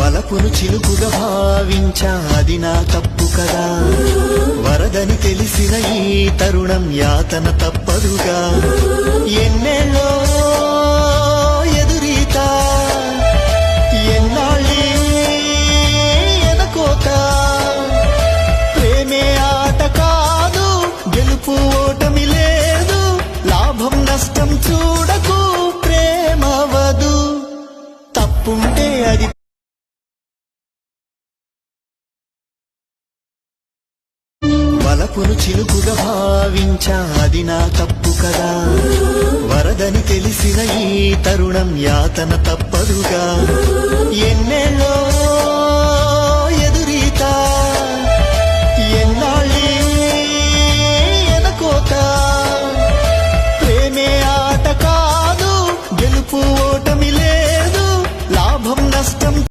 వలపును చిలుకుగా భావించా అది నా తప్పు కదా, వరదని తెలిసిన ఈ తరుణం యాతన తప్పదుగా. ఎన్నెళ్ళో ఎదురీత, ఎన్నాళ్ళీ ఎదకోత, ప్రేమే ఆట కాదు, గెలుపు ఓటమి లేదు, లాభం నష్టం చూడకు, ప్రేమవదు. తప్పుంటే అది వలపును చిలుకుగా భావించా అది నా తప్పు కదా, వరదని తెలిసిన ఈ తరుణం యాతన తప్పదుగా. ఎన్నెళ్ళో